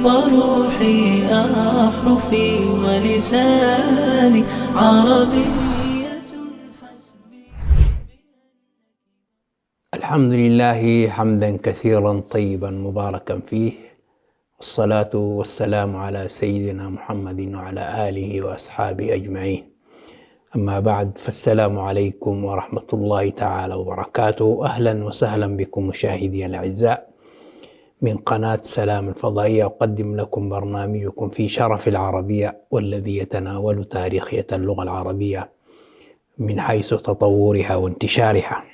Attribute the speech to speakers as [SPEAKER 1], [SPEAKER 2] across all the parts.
[SPEAKER 1] وروحي أحرفي ولساني عربية حسبي.
[SPEAKER 2] الحمد لله حمدا كثيرا طيبا مباركا فيه، والصلاة والسلام على سيدنا محمد وعلى آله وأصحابه أجمعين. أما بعد، فالسلام عليكم ورحمة الله تعالى وبركاته. أهلا وسهلا بكم مشاهدي الأعزاء من قناة سلام الفضائية. أقدم لكم برنامجكم في شرف العربية، والذي يتناول تاريخية اللغة العربية من حيث تطورها وانتشارها.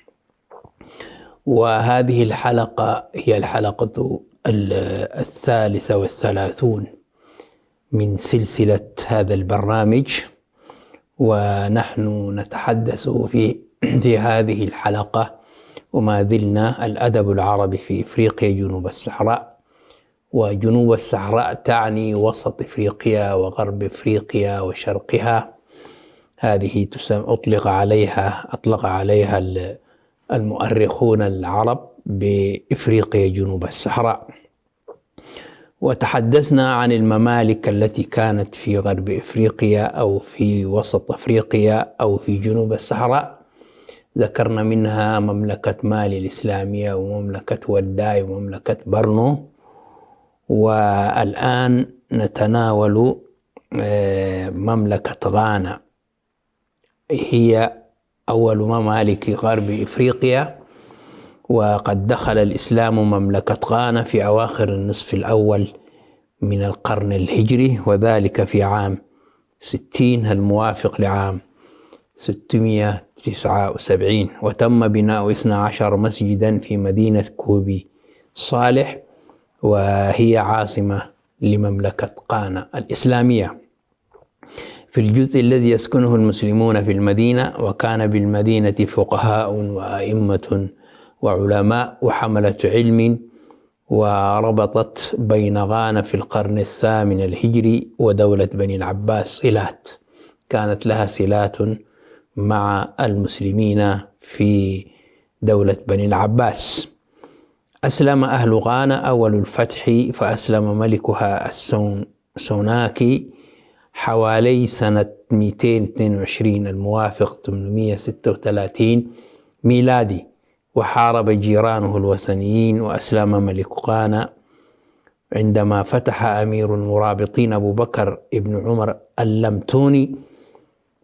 [SPEAKER 2] وهذه الحلقة هي الحلقة 33 من سلسلة هذا البرنامج، ونحن نتحدث في هذه الحلقة وما زلنا الأدب العربي في إفريقيا جنوب الصحراء. وجنوب الصحراء تعني وسط إفريقيا وغرب إفريقيا وشرقها. هذه أطلق عليها المؤرخون العرب بإفريقيا جنوب الصحراء. وتحدثنا عن الممالك التي كانت في غرب إفريقيا أو في وسط أفريقيا أو في جنوب الصحراء. ذكرنا منها مملكة مالي الإسلامية ومملكة وداي ومملكة برنو. والآن نتناول مملكة غانا، هي أول ممالك غرب إفريقيا. وقد دخل الإسلام مملكة غانا في أواخر النصف الأول من القرن الهجري، وذلك في عام 60 الموافق لعام 679. وتم بناء 12 مسجدا في مدينة كوبي صالح، وهي عاصمة لمملكة غانا الإسلامية. في الجزء الذي يسكنه المسلمون في المدينة، وكان بالمدينة فقهاء وأئمة وعلماء وحملة علم، وربطت بين غانا في القرن الثامن الهجري ودولة بني العباس صلات، كانت لها صلات مع المسلمين في دولة بني العباس. أسلم أهل غانا أول الفتح، فأسلم ملكها السوناكي حوالي سنة 222 الموافق 836 ميلادي، وحارب جيرانه الوثنيين. وأسلم ملك غانا عندما فتح أمير المرابطين أبو بكر ابن عمر اللمتوني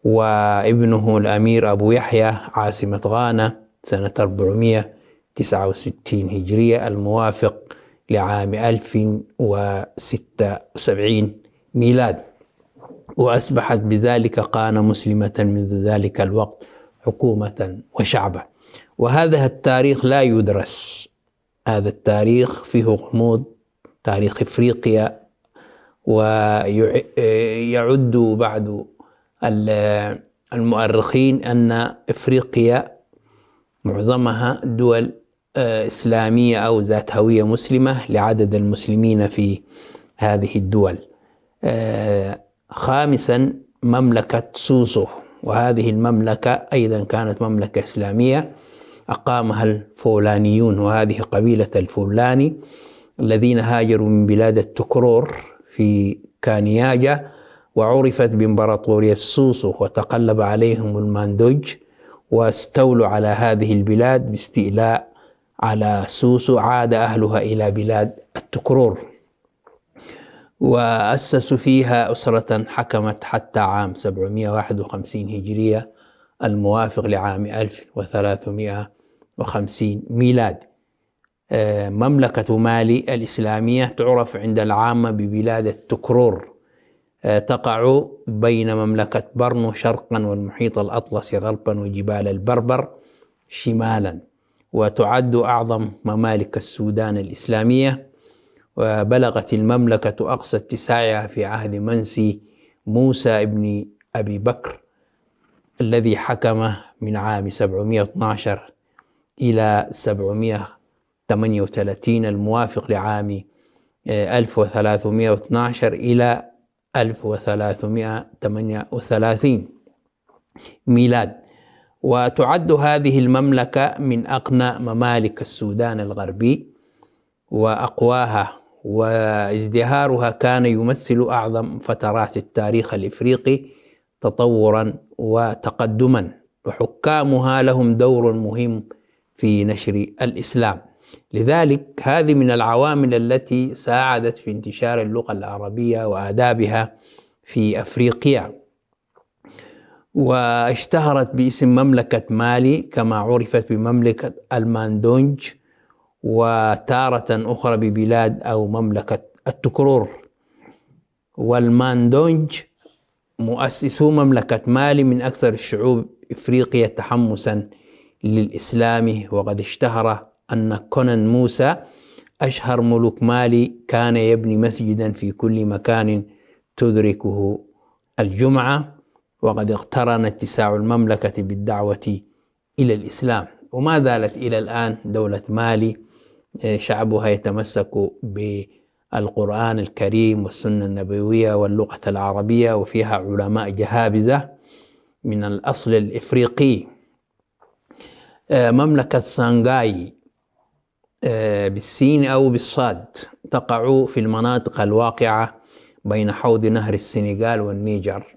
[SPEAKER 2] وابنه الأمير أبو يحيى عاصمة غانا سنة 469 هجرية الموافق لعام 1076 ميلاد. وأصبحت بذلك غانا مسلمة منذ ذلك الوقت حكومة وشعبا. وهذا التاريخ لا يدرس، هذا التاريخ فيه غموض، تاريخ إفريقيا. ويعد بعض المؤرخين أن إفريقيا معظمها دول إسلامية أو ذات هوية مسلمة لعدد المسلمين في هذه الدول. خامسا مملكة سوسو، وهذه المملكة أيضا كانت مملكة إسلامية أقامها الفولانيون، وهذه قبيلة الفولاني الذين هاجروا من بلاد التكرور في كانياجا، وعرفت بإمبراطورية سوسو، وتقلب عليهم الماندوج واستولوا على هذه البلاد. باستيلاء على سوسو عاد أهلها إلى بلاد التكرور، وأسسوا فيها أسرة حكمت حتى عام 751 هجرية الموافق لعام 1350 ميلاد. مملكة مالي الإسلامية تعرف عند العامة ببلاد التكرور، تقع بين مملكة برنو شرقا والمحيط الأطلسي غربا وجبال البربر شمالا، وتعد أعظم ممالك السودان الإسلامية. وبلغت المملكة أقصى اتساعها في عهد منسي موسى ابن أبي بكر الذي حكم من عام 712 إلى 738 الموافق لعام 1312 إلى 1338 ميلاد. وتعد هذه المملكة من أغنى ممالك السودان الغربي وأقواها، وازدهارها كان يمثل أعظم فترات التاريخ الإفريقي تطورا وتقدما، وحكامها لهم دور مهم في نشر الإسلام. لذلك هذه من العوامل التي ساعدت في انتشار اللغة العربية وآدابها في أفريقيا، واشتهرت باسم مملكة مالي كما عرفت بمملكة الماندونج، وتارة أخرى ببلاد أو مملكة التكرور. والماندونج مؤسسو مملكة مالي من أكثر الشعوب إفريقيا تحمسا للإسلام، وقد اشتهر أن كونان موسى أشهر ملوك مالي كان يبني مسجدا في كل مكان تدركه الجمعة، وقد اقترن اتساع المملكة بالدعوة إلى الإسلام. وما زالت إلى الآن دولة مالي شعبها يتمسك بالقرآن الكريم والسنة النبوية واللغة العربية، وفيها علماء جهابذة من الأصل الإفريقي. مملكة سانغاي بالسين أو بالصاد تقع في المناطق الواقعة بين حوض نهر السنغال والنيجر،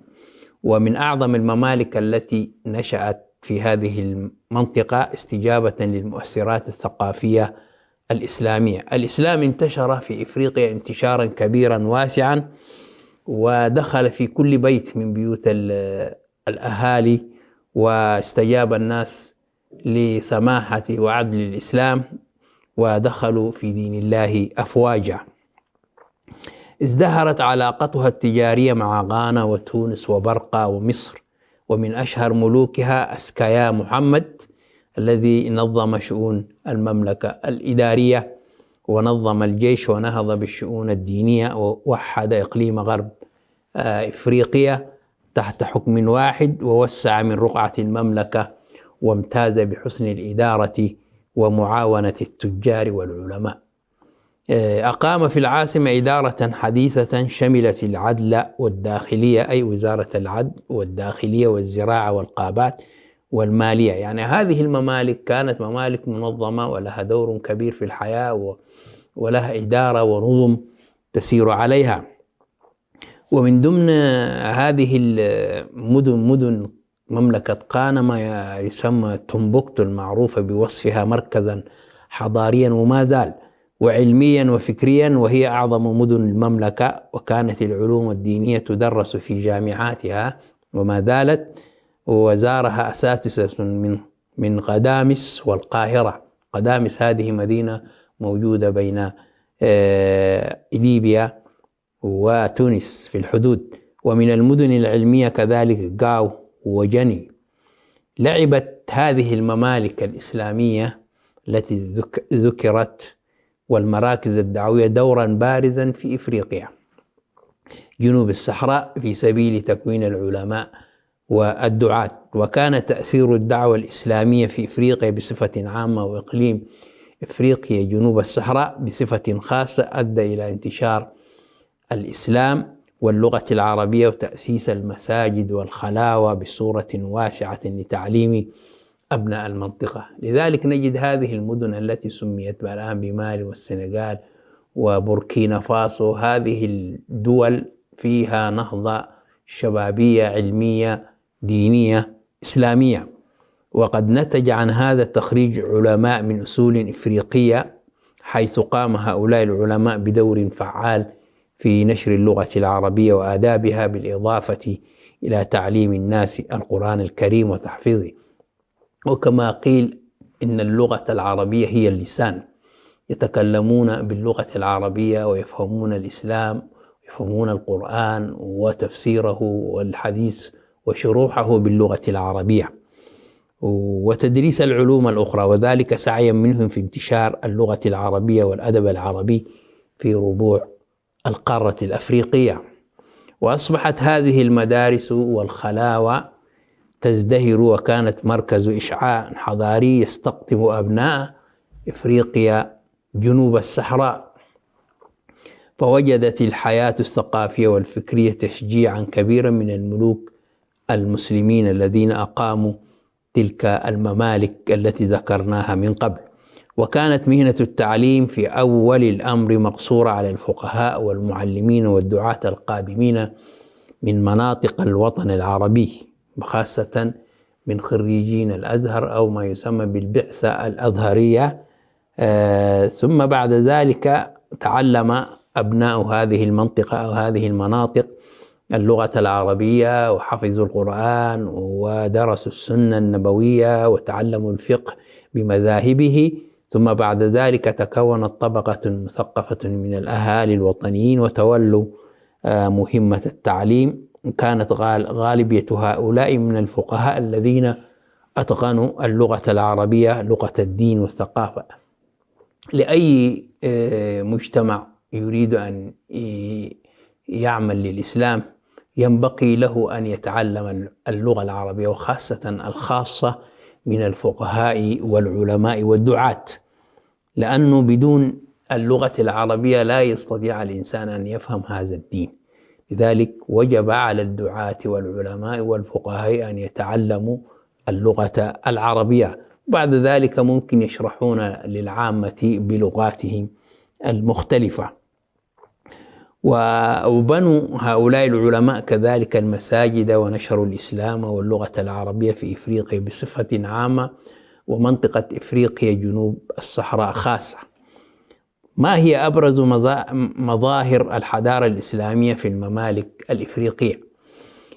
[SPEAKER 2] ومن أعظم الممالك التي نشأت في هذه المنطقة استجابة للمؤثرات الثقافية الإسلامية. الإسلام انتشر في إفريقيا انتشارا كبيرا واسعا، ودخل في كل بيت من بيوت الأهالي، واستجاب الناس لسماحة وعدل الإسلام ودخلوا في دين الله أفواجا. ازدهرت علاقتها التجارية مع غانا وتونس وبرقة ومصر، ومن أشهر ملوكها أسكايا محمد الذي نظم شؤون المملكة الإدارية ونظم الجيش ونهض بالشؤون الدينية، ووحد إقليم غرب إفريقيا تحت حكم واحد، ووسع من رقعة المملكة، وامتاز بحسن الإدارة ومعاونة التجار والعلماء. أقام في العاصمة إدارة حديثة شملت العدل والداخلية، أي وزارة العدل والداخلية والزراعة والقابات والمالية. يعني هذه الممالك كانت ممالك منظمة ولها دور كبير في الحياة، ولها إدارة ونظم تسير عليها. ومن ضمن هذه مدن مملكة غانا ما يسمى تومبوكتو المعروفة بوصفها مركزا حضاريا وما زال، وعلميا وفكريا، وهي أعظم مدن المملكة، وكانت العلوم الدينية تدرس في جامعاتها وما زالت، وزارها أساتذة من قدامس والقاهرة. قدامس هذه مدينة موجودة بين ليبيا وتونس في الحدود. ومن المدن العلمية كذلك غاو وجني. لعبت هذه الممالك الإسلامية التي ذكرت والمراكز الدعوية دورا بارزا في إفريقيا جنوب الصحراء في سبيل تكوين العلماء والدعاة. وكان تأثير الدعوة الإسلامية في إفريقيا بصفة عامة وإقليم إفريقيا جنوب الصحراء بصفة خاصة أدى إلى انتشار الإسلام واللغة العربية وتأسيس المساجد والخلاوة بصورة واسعة لتعليم أبناء المنطقة. لذلك نجد هذه المدن التي سميت الآن بمالي والسنغال وبوركينا فاسو، هذه الدول فيها نهضة شبابية علمية دينية إسلامية، وقد نتج عن هذا تخريج علماء من أصول إفريقية، حيث قام هؤلاء العلماء بدور فعال في نشر اللغة العربية وآدابها، بالإضافة إلى تعليم الناس القرآن الكريم وتحفيظه. وكما قيل إن اللغة العربية هي اللسان، يتكلمون باللغة العربية ويفهمون الإسلام ويفهمون القرآن وتفسيره والحديث وشروحه باللغة العربية، وتدريس العلوم الأخرى، وذلك سعيا منهم في انتشار اللغة العربية والأدب العربي في ربوع القارة الأفريقية. وأصبحت هذه المدارس والخلاوة تزدهر، وكانت مركز إشعاع حضاري يستقطب أبناء إفريقيا جنوب الصحراء. فوجدت الحياة الثقافية والفكرية تشجيعا كبيرا من الملوك المسلمين الذين أقاموا تلك الممالك التي ذكرناها من قبل. وكانت مهنة التعليم في أول الأمر مقصورة على الفقهاء والمعلمين والدعاة القادمين من مناطق الوطن العربي، وخاصة من خريجين الأزهر أو ما يسمى بالبعثة الأزهرية. ثم بعد ذلك تعلم أبناء هذه المنطقة أو هذه المناطق اللغة العربية وحفظوا القرآن ودرسوا السنة النبوية وتعلموا الفقه بمذاهبه. ثم بعد ذلك تكونت طبقة مثقفة من الأهالي الوطنيين وتولوا مهمة التعليم. كانت غالبية هؤلاء من الفقهاء الذين أتقنوا اللغة العربية لغة الدين والثقافة. لأي مجتمع يريد أن يعمل للإسلام ينبغي له أن يتعلم اللغة العربية، وخاصة الخاصة من الفقهاء والعلماء والدعاة، لأنه بدون اللغة العربية لا يستطيع الإنسان أن يفهم هذا الدين. لذلك وجب على الدعاة والعلماء والفقهاء أن يتعلموا اللغة العربية. بعد ذلك ممكن يشرحون للعامة بلغاتهم المختلفة. وبنوا هؤلاء العلماء كذلك المساجد ونشروا الإسلام واللغة العربية في إفريقيا بصفة عامة، ومنطقة إفريقيا جنوب الصحراء خاصة. ما هي أبرز مظاهر الحضارة الإسلامية في الممالك الإفريقية؟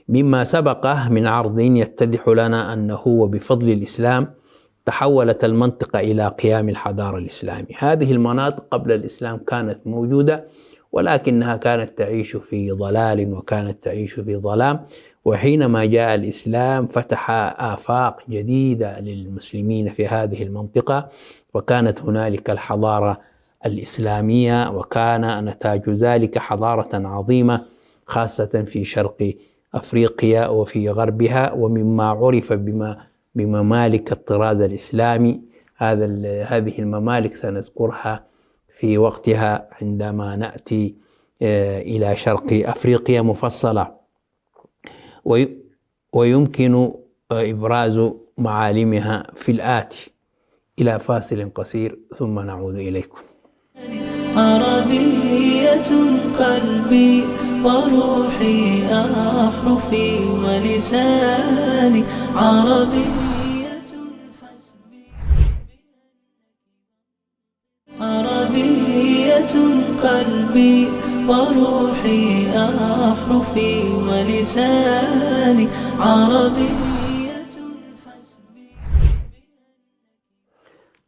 [SPEAKER 2] مما سبق من عرض يتضح لنا أنه وبفضل الإسلام تحولت المنطقة إلى قيام الحضارة الإسلامية. هذه المناطق قبل الإسلام كانت موجودة، ولكنها كانت تعيش في ضلال وكانت تعيش في ظلام، وحينما جاء الإسلام فتح آفاق جديدة للمسلمين في هذه المنطقة، وكانت هنالك الحضارة الإسلامية، وكان نتاج ذلك حضارة عظيمة خاصة في شرق أفريقيا وفي غربها. ومما عرف بممالك الطراز الإسلامي، هذه الممالك سنذكرها في وقتها عندما نأتي إلى شرق أفريقيا مفصلة، ويمكن إبراز معالمها في الآتي. إلى فاصل قصير ثم نعود إليكم.
[SPEAKER 1] عربية قلبي وروحي أحرفي ولساني، عربية حسبي، عربية قلبي وروحي أحرفي ولساني، عربية حسبي.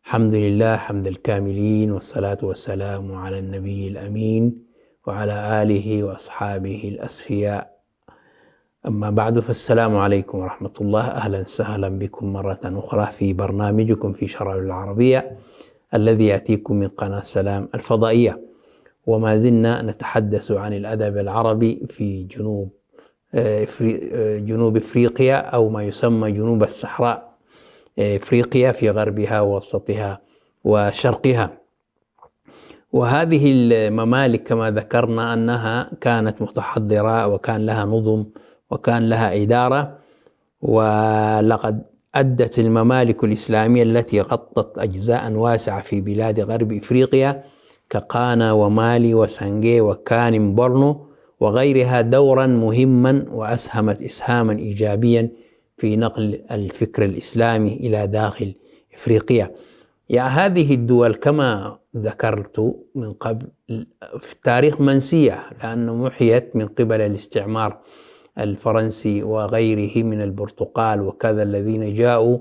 [SPEAKER 2] الحمد لله حمد الكاملين، والصلاة والسلام على النبي الأمين وعلى آله وأصحابه الأصفياء. أما بعد، فالسلام عليكم ورحمة الله. أهلا وسهلا بكم مرة أخرى في برنامجكم في شرع العربية الذي يأتيكم من قناة سلام الفضائية. وما زلنا نتحدث عن الأدب العربي في جنوب إفريقيا، أو ما يسمى جنوب الصحراء إفريقيا، في غربها ووسطها وشرقها. وهذه الممالك كما ذكرنا أنها كانت متحضرة، وكان لها نظم وكان لها إدارة. ولقد أدت الممالك الإسلامية التي غطت أجزاء واسعة في بلاد غرب إفريقيا كقانا ومالي وسانجي وكانم بورنو وغيرها دورا مهما، وأسهمت إسهاما إيجابيا في نقل الفكر الإسلامي إلى داخل إفريقيا. يعني هذه الدول كما ذكرت من قبل في التاريخ منسية، لأنه محيت من قبل الاستعمار الفرنسي وغيره من البرتقال وكذا، الذين جاءوا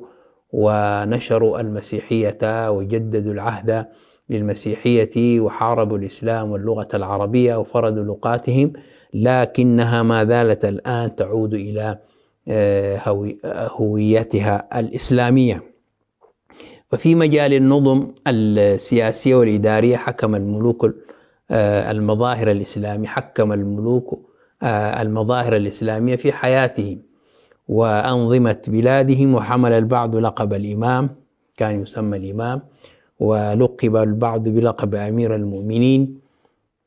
[SPEAKER 2] ونشروا المسيحية وجددوا العهد للمسيحية وحاربوا الإسلام واللغة العربية وفرضوا لغاتهم، لكنها ما زالت الآن تعود إلى هويتها الإسلامية. ففي مجال النظم السياسية والإدارية حكم الملوك المظاهر الإسلامية، حكم الملوك المظاهر الإسلامية في حياتهم وأنظمة بلادهم. وحمل البعض لقب الإمام، كان يسمى الإمام، ولقب البعض بلقب أمير المؤمنين،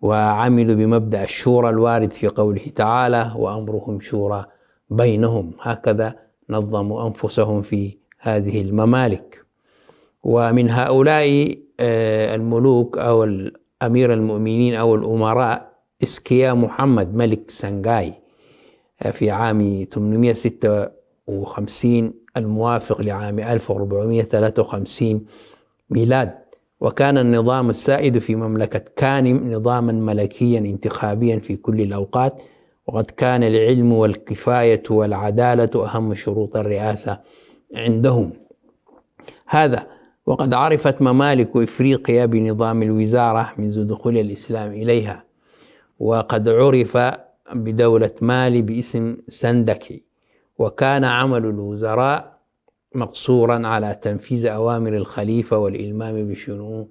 [SPEAKER 2] وعملوا بمبدأ الشورى الوارد في قوله تعالى: وأمرهم شورى بينهم. هكذا نظموا أنفسهم في هذه الممالك. ومن هؤلاء الملوك أو أمير المؤمنين أو الأمراء إسكيا محمد ملك سنغاي في عام 856 الموافق لعام 1453 ميلاد. وكان النظام السائد في مملكة كانم نظاما ملكيا انتخابيا في كل الأوقات، وقد كان العلم والكفاية والعدالة أهم شروط الرئاسة عندهم. هذا وقد عرفت ممالك إفريقيا بنظام الوزارة منذ دخول الإسلام إليها، وقد عرف بدولة مالي باسم سندكي. وكان عمل الوزراء مقصورا على تنفيذ أوامر الخليفة والإلمام بشؤون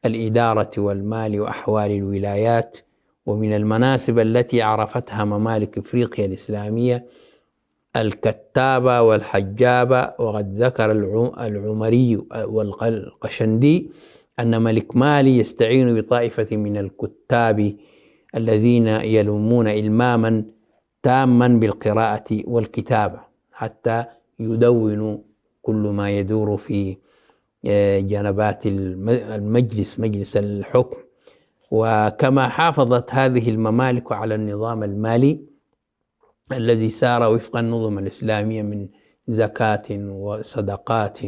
[SPEAKER 2] الإدارة والمال وأحوال الولايات. ومن المناصب التي عرفتها ممالك إفريقيا الإسلامية الكتابة والحجابة. وقد ذكر العمري والقشندي أن ملك مالي يستعين بطائفة من الكتاب الذين يلمون إلماما تاما بالقراءة والكتابة حتى يدونوا كل ما يدور في جنبات المجلس، مجلس الحكم. وكما حافظت هذه الممالك على النظام المالي الذي سار وفق النظم الإسلامية من زكاة وصدقات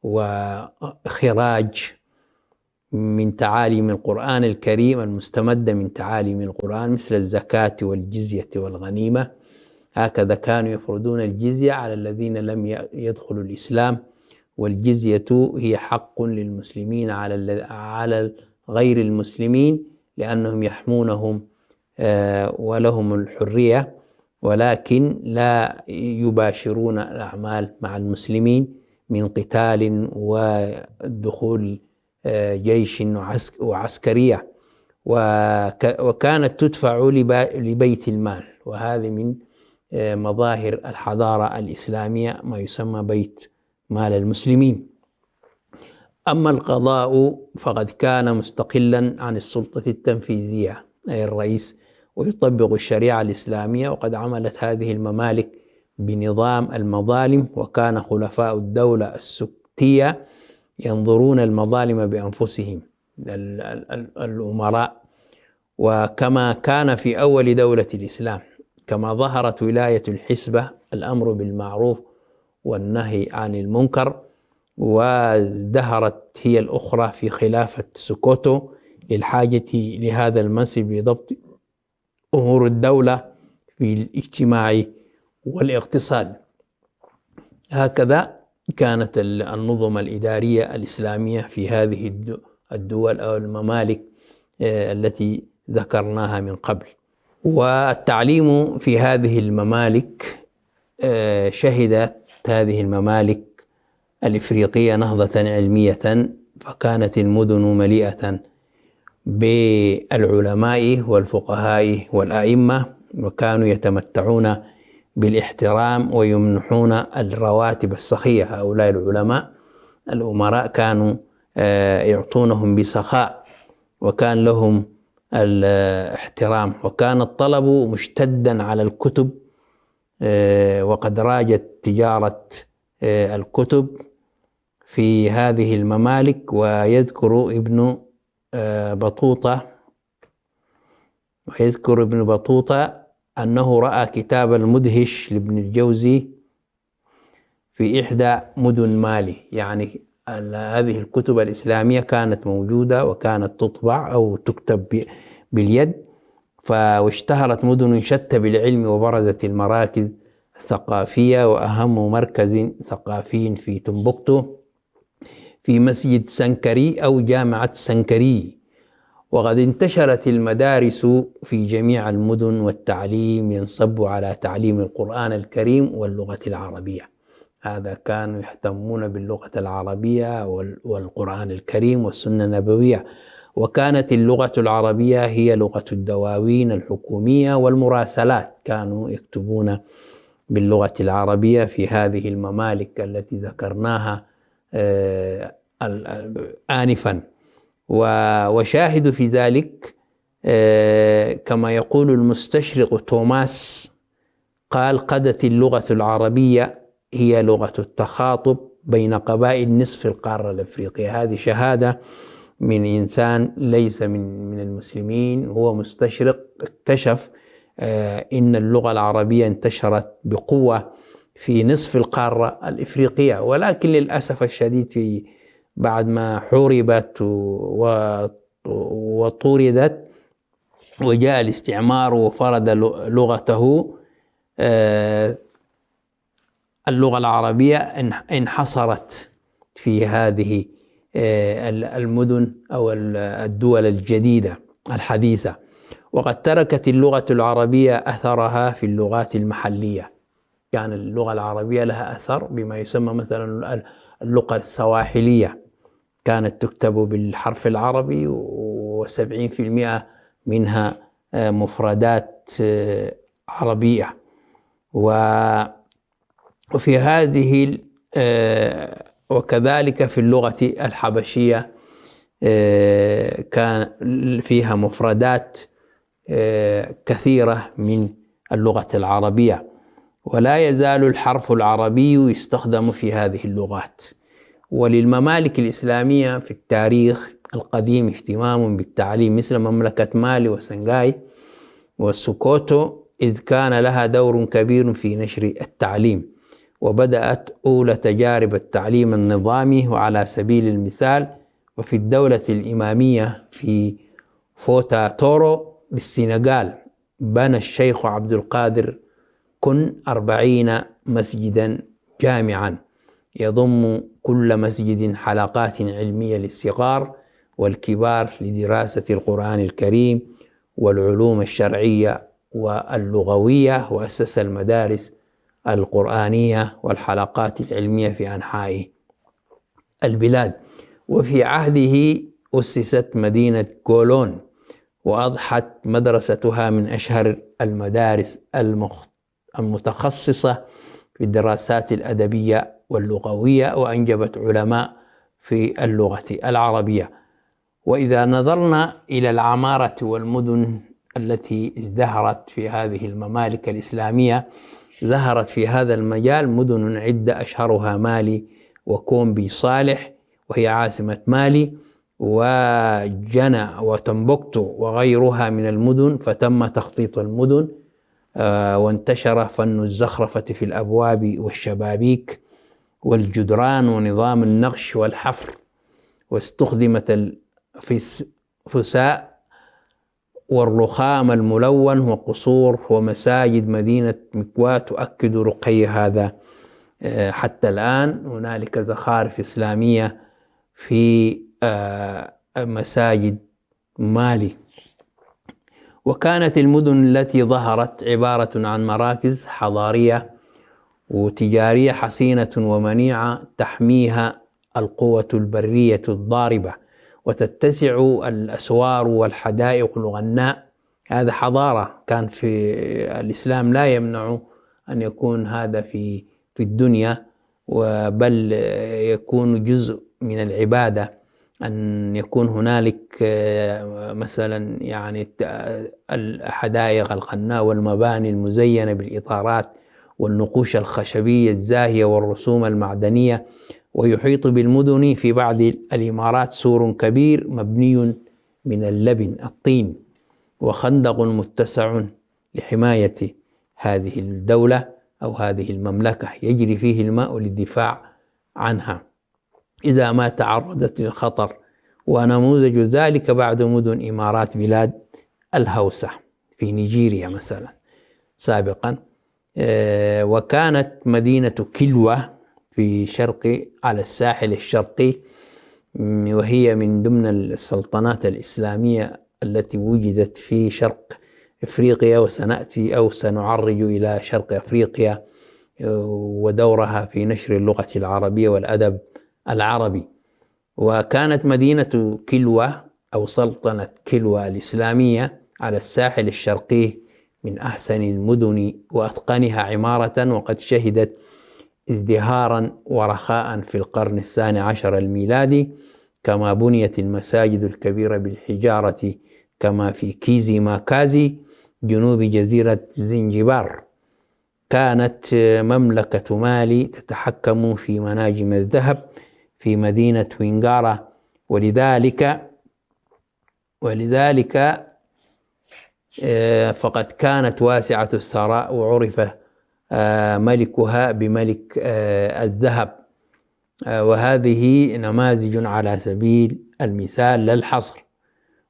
[SPEAKER 2] وخراج من تعاليم القرآن الكريم المستمدة من تعاليم القرآن مثل الزكاة والجزية والغنيمة. هكذا كانوا يفرضون الجزية على الذين لم يدخلوا الإسلام، والجزية هي حق للمسلمين على غير المسلمين لأنهم يحمونهم ولهم الحرية، ولكن لا يباشرون الأعمال مع المسلمين من قتال ودخول جيش وعسكرية. وكانت تدفع لبيت المال، وهذه من مظاهر الحضارة الإسلامية ما يسمى بيت مال المسلمين. أما القضاء فقد كان مستقلا عن السلطة التنفيذية أي الرئيس، ويطبق الشريعة الإسلامية. وقد عملت هذه الممالك بنظام المظالم، وكان خلفاء الدولة السكتية ينظرون المظالم بأنفسهم الأمراء. وكما كان في أول دولة الإسلام، كما ظهرت ولاية الحسبة الأمر بالمعروف والنهي عن المنكر، وازدهرت هي الأخرى في خلافة سكوتو للحاجة لهذا المنصب لضبط أمور الدولة في الاجتماع والاقتصاد. هكذا كانت النظم الإدارية الإسلامية في هذه الدول أو الممالك التي ذكرناها من قبل. والتعليم في هذه الممالك شهدت هذه الممالك الإفريقية نهضة علمية، فكانت المدن مليئة بالعلماء والفقهاء والأئمة، وكانوا يتمتعون بالاحترام ويمنحون الرواتب السخية. هؤلاء العلماء الأمراء كانوا يعطونهم بسخاء، وكان لهم الاحترام، وكان الطلب مشتدا على الكتب، وقد راجت تجارة الكتب في هذه الممالك. ويذكر ابن بطوطة أنه رأى كتاب المدهش لابن الجوزي في إحدى مدن مالي. يعني هذه الكتب الإسلامية كانت موجودة وكانت تطبع أو تكتب باليد، واشتهرت مدن شتى بالعلم، وبرزت المراكز الثقافية. وأهم مركز ثقافي في تمبكتو في مسجد سنكري أو جامعة سنكري. وقد انتشرت المدارس في جميع المدن، والتعليم ينصب على تعليم القرآن الكريم واللغة العربية. هذا كانوا يهتمون باللغة العربية والقرآن الكريم والسنة النبوية. وكانت اللغة العربية هي لغة الدواوين الحكومية والمراسلات، كانوا يكتبون باللغة العربية في هذه الممالك التي ذكرناها آنفا. وشاهد في ذلك كما يقول المستشرق توماس، قال: قدت اللغة العربية هي لغة التخاطب بين قبائل نصف القارة الأفريقية. هذه شهادة من إنسان ليس من المسلمين، هو مستشرق اكتشف إن اللغة العربية انتشرت بقوة في نصف القارة الإفريقية. ولكن للأسف الشديد في بعد ما حوربت وطردت وجاء الاستعمار وفرض لغته، اللغة العربية انحصرت في هذه المدن أو الدول الجديدة الحديثة، وقد تركت اللغة العربية أثرها في اللغات المحلية. يعني اللغة العربية لها أثر بما يسمى مثلا اللغة السواحلية، كانت تكتب بالحرف العربي و70% منها مفردات عربية. وفي هذه وكذلك في اللغة الحبشية كان فيها مفردات كثيرة من اللغة العربية، ولا يزال الحرف العربي يستخدم في هذه اللغات. وللممالك الإسلامية في التاريخ القديم اهتمام بالتعليم، مثل مملكة مالي وسنغاي وسوكوتو، إذ كان لها دور كبير في نشر التعليم، وبدأت أولى تجارب التعليم النظامي. وعلى سبيل المثال وفي الدولة الإمامية في فوتا تورو بالسنغال بنى الشيخ عبد القادر كن 40 مسجدا جامعا يضم كل مسجد حلقات علمية للصغار والكبار لدراسة القرآن الكريم والعلوم الشرعية واللغوية، وأسس المدارس القرآنية والحلقات العلمية في أنحاء البلاد. وفي عهده أسست مدينة كولون، وأضحت مدرستها من أشهر المدارس المتخصصة في الدراسات الأدبية واللغوية، وأنجبت علماء في اللغة العربية. وإذا نظرنا إلى العمارة والمدن التي ازدهرت في هذه الممالك الإسلامية، ظهرت في هذا المجال مدن عدة أشهرها مالي وكومبي صالح وهي عاصمة مالي، وجنة وتمبكتو وغيرها من المدن، فتم تخطيط المدن وانتشر فن الزخرفة في الأبواب والشبابيك والجدران ونظام النقش والحفر، واستخدمت الفساء والرخام الملون وقصور ومساجد مدينة مكواة تؤكد رقي هذا. حتى الآن هنالك زخارف إسلامية في مساجد مالي. وكانت المدن التي ظهرت عبارة عن مراكز حضارية وتجارية حصينة ومنيعة تحميها القوة البرية الضاربة، وتتسع الأسوار والحدائق الغناء. هذا حضارة كان في الإسلام لا يمنع أن يكون هذا في الدنيا، بل يكون جزء من العبادة أن يكون هنالك مثلا يعني الحدائق الغناء والمباني المزينة بالإطارات والنقوش الخشبية الزاهية والرسوم المعدنية. ويحيط بالمدن في بعض الإمارات سور كبير مبني من اللبن الطين، وخندق متسع لحماية هذه الدولة أو هذه المملكة يجري فيه الماء للدفاع عنها إذا ما تعرضت للخطر. ونموذج ذلك بعد مدن إمارات بلاد الهوسة في نيجيريا مثلا سابقا. وكانت مدينة كيلوا في شرق على الساحل الشرقي، وهي من ضمن السلطنات الإسلامية التي وجدت في شرق أفريقيا، وسنأتي أو سنعرج إلى شرق أفريقيا ودورها في نشر اللغة العربية والأدب العربي. وكانت مدينة كيلوا أو سلطنة كيلوا الإسلامية على الساحل الشرقي من أحسن المدن وأتقنها عمارة، وقد شهدت ازدهارا ورخاء في القرن الثاني عشر الميلادي، كما بنيت المساجد الكبيرة بالحجارة كما في كيزي ماكازي جنوب جزيرة زنجبار. كانت مملكة مالي تتحكم في مناجم الذهب في مدينة وينغارا، ولذلك فقد كانت واسعة الثراء، وعرف ملكها بملك الذهب. وهذه نماذج على سبيل المثال لا الحصر.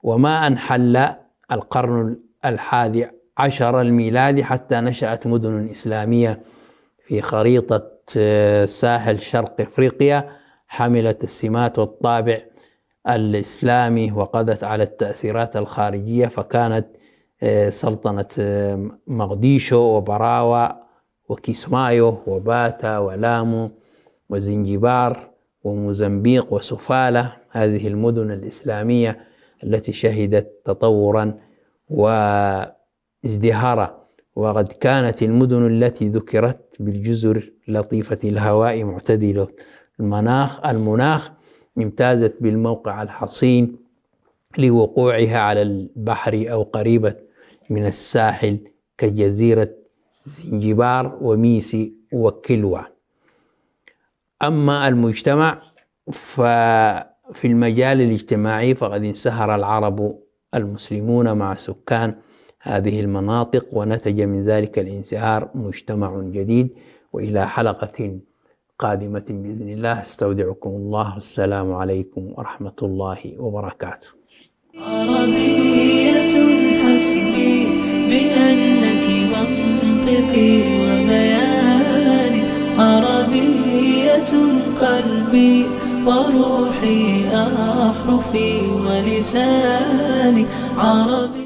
[SPEAKER 2] وما أن حل القرن 11 الميلادي حتى نشأت مدن إسلامية في خريطة ساحل شرق إفريقيا حملت السمات والطابع الإسلامي وقضت على التأثيرات الخارجية، فكانت سلطنة مقديشو وبراوة وكيسمايو وباتا ولامو وزنجبار وموزمبيق وسفالة، هذه المدن الإسلامية التي شهدت تطورا وازدهارا. وقد كانت المدن التي ذكرت بالجزر لطيفة الهواء معتدلة المناخ امتازت بالموقع الحصين لوقوعها على البحر أو قريبة من الساحل كجزيرة زنجبار وميسي وكلوى. أما المجتمع ففي المجال الاجتماعي فقد انسهر العرب المسلمون مع سكان هذه المناطق، ونتج من ذلك الانسهار مجتمع جديد. وإلى حلقة قادمة بإذن الله استودعكم الله، السلام عليكم ورحمة الله وبركاته.
[SPEAKER 1] عربية حسبي بأنك منطقي وبياني، عربية قلبي وروحي أحرفي ولساني، عربي